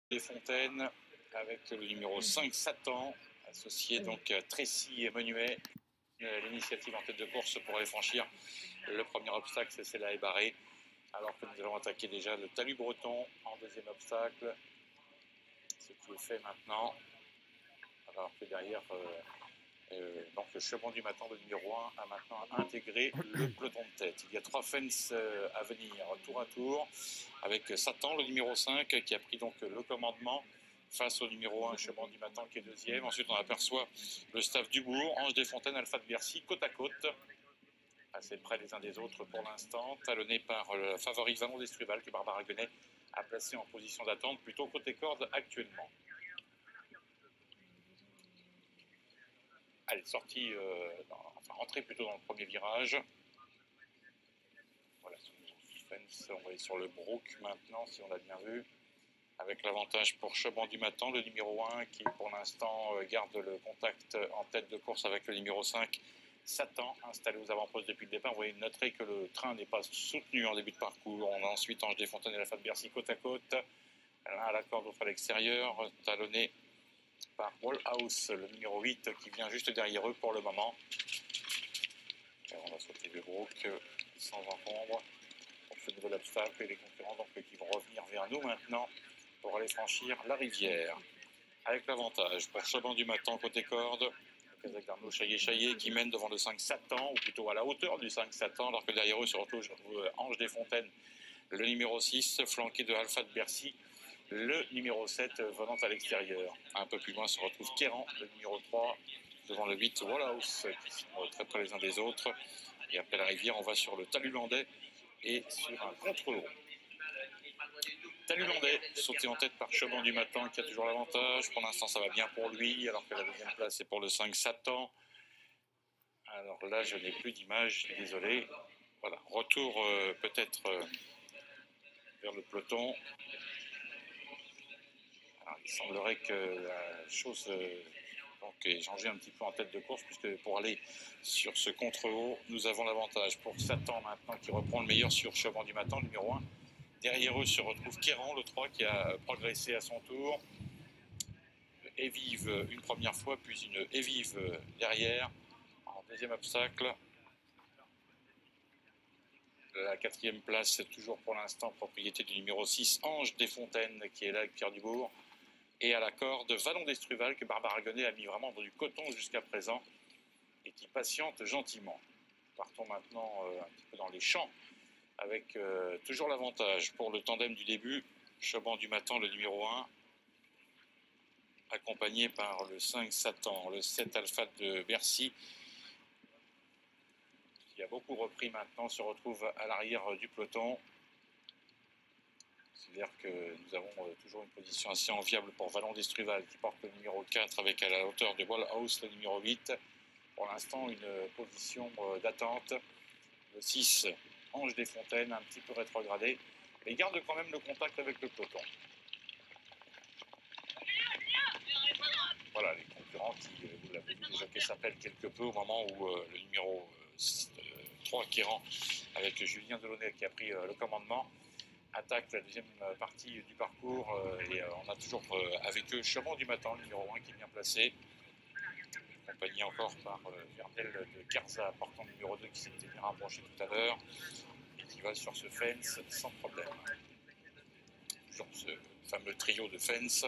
des Fontaines avec le numéro 5 Satan, associé donc à Tracy et Menuet. L'initiative en tête de course pour aller franchir le premier obstacle, c'est celle-là est barrée. Alors que nous allons attaquer déjà le talus breton en deuxième obstacle, ce qui est fait maintenant. Alors que derrière, donc le chemin du matin, le numéro 1, a maintenant intégré le peloton de tête. Il y a 3 fences à venir tour à tour, avec Satan, le numéro 5, qui a pris donc le commandement face au numéro 1, chemin du matin, qui est deuxième. Ensuite, on aperçoit le staff du Bourg, Ange des Fontaines, Alpha de Bercy, côte à côte, assez près les uns des autres pour l'instant, talonné par le favori Valon d'Estruval, que Barbara Guenet a placé en position d'attente, plutôt côté corde actuellement. Elle est sortie, entrée plutôt dans le premier virage. Voilà, suspense. On va aller sur le Brook maintenant, si on l'a bien vu. Avec l'avantage pour Cheban du Matin, le numéro 1, qui pour l'instant garde le contact en tête de course avec le numéro 5, Satan, installé aux avant-postes depuis le départ. Vous voyez, noter que le train n'est pas soutenu en début de parcours. On a ensuite Ange des Fontaines et Alpha de Bercy côte à côte. L'un à la corde, l'autre à l'extérieur, talonné par Wallhouse, le numéro 8, qui vient juste derrière eux pour le moment. Alors on va sauter le Brook sans encombre pour ce nouvel obstacle et les concurrents donc, qui vont revenir vers nous maintenant pour aller franchir la rivière. Avec l'avantage pour Cheban du Matin côté corde, avec Arnaud Chaillet qui mène devant le 5 Satan, ou plutôt à la hauteur du 5 Satan, alors que derrière eux se retrouve Ange des Fontaines, le numéro 6, flanqué de Alpha de Bercy, le numéro 7 venant à l'extérieur. Un peu plus loin se retrouve Kéran, le numéro 3, devant le 8 Wallhouse, qui sont très près les uns des autres. Et après la rivière, on va sur le talus landais et sur un contre-haut. Talus landais, sauté en tête par Cheban du Matin, qui a toujours l'avantage. Pour l'instant, ça va bien pour lui, alors que la deuxième place est pour le 5 Satan. Alors là, je n'ai plus d'image, je suis désolé. Voilà, retour peut-être vers le peloton. Alors, il semblerait que la chose ait changé un petit peu en tête de course, puisque pour aller sur ce contre-haut, nous avons l'avantage pour Satan maintenant, qui reprend le meilleur sur Cheban du Matin, numéro 1. Derrière eux se retrouve Kéran, le 3, qui a progressé à son tour. Evive une première fois, puis une Evive derrière, en deuxième obstacle. La quatrième place, toujours pour l'instant, propriété du numéro 6, Ange des Fontaines, qui est là avec Pierre Dubourg. Et à la corde, Valon d'Estruval, que Barbara Guenet a mis vraiment dans du coton jusqu'à présent, et qui patiente gentiment. Partons maintenant un petit peu dans les champs, avec toujours l'avantage pour le tandem du début, Cheban du Matin, le numéro 1, accompagné par le 5 Satan, le 7 Alpha de Bercy, qui a beaucoup repris maintenant, se retrouve à l'arrière du peloton. C'est-à-dire que nous avons toujours une position assez enviable pour Valon d'Estruval, qui porte le numéro 4 avec à la hauteur de Wallhouse le numéro 8. Pour l'instant, une position d'attente. Le 6, Ange des Fontaines, un petit peu rétrogradé, mais garde quand même le contact avec le peloton. Voilà, les concurrents qui, vous l'avez vu, le jockey s'appelle quelque peu au moment où le numéro 3, Kéran, avec Julien Delaunay qui a pris le commandement, attaque la deuxième partie du parcours et on a toujours avec eux Chemin du Matin, le numéro 1 qui est bien placé, accompagné encore par Vernel de Garza, portant le numéro 2 qui s'était bien rapproché tout à l'heure et qui va sur ce fence sans problème. Sur ce fameux trio de fence.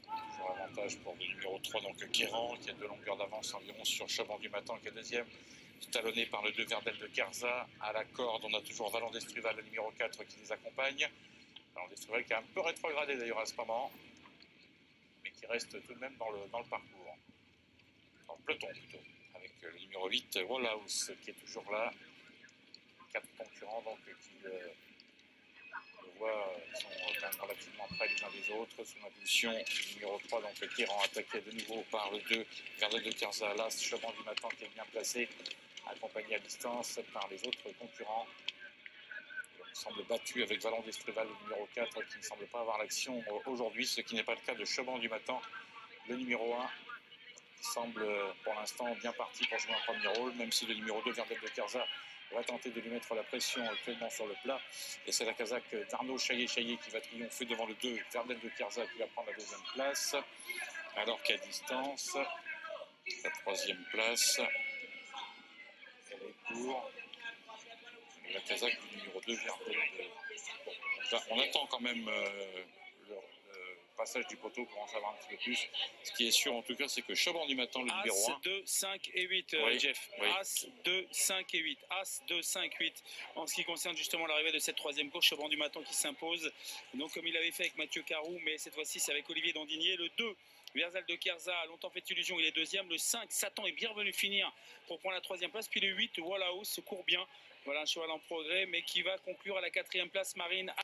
Toujours avantage pour le numéro 3, donc Kéran, qui a 2 longueurs d'avance environ sur Chemin du Matin qui est deuxième, talonné par le 2 Verdel de Garza. À la corde, on a toujours Valon d'Estruval, le numéro 4, qui les accompagne. Valon d'Estruval qui est un peu rétrogradé d'ailleurs à ce moment, mais qui reste tout de même dans le parcours. Dans le peloton plutôt, avec le numéro 8, Wallhouse, qui est toujours là. 4 concurrents donc qui on voit sont quand même relativement près les uns des autres. Sous l'impulsion du numéro 3, donc Kéran attaqué de nouveau par le 2 Verdel de Garza. Là, Chemin du Matin qui est bien placé, accompagné à distance par les autres concurrents. Il semble battu avec Valon d'Estruval, le numéro 4, qui ne semble pas avoir l'action aujourd'hui, ce qui n'est pas le cas de Chemin du Matin, le numéro 1, qui semble pour l'instant bien parti pour jouer un premier rôle, même si le numéro 2, Verdel de Garza, On va tenter de lui mettre la pression actuellement sur le plat. Et c'est la Kazakh d'Arnaud Chaillet-Chaillet qui va triompher devant le 2. Verdel de Kierzza qui va prendre la deuxième place. Alors qu'à distance, la troisième place, elle est pour la Kazakh du numéro 2, Verdel. On attend quand même le passage du poteau pour en savoir un petit peu plus. Ce qui est sûr en tout cas, c'est que Chaban du Matin, le numéro 1. As, 2, 5 et 8, oui, Jeff. Oui. As, 2, 5 et 8. As, 2, 5, 8. En ce qui concerne justement l'arrivée de cette troisième course, Chaban du Matin qui s'impose. Donc comme il avait fait avec Mathieu Carou, mais cette fois-ci c'est avec Olivier Dandinier. Le 2, Verdel de Kierzza a longtemps fait illusion, il est deuxième. Le 5, Satan est bien revenu finir pour prendre la troisième place. Puis le 8, Wallahouse se court bien. Voilà un cheval en progrès, mais qui va conclure à la quatrième place, Marine.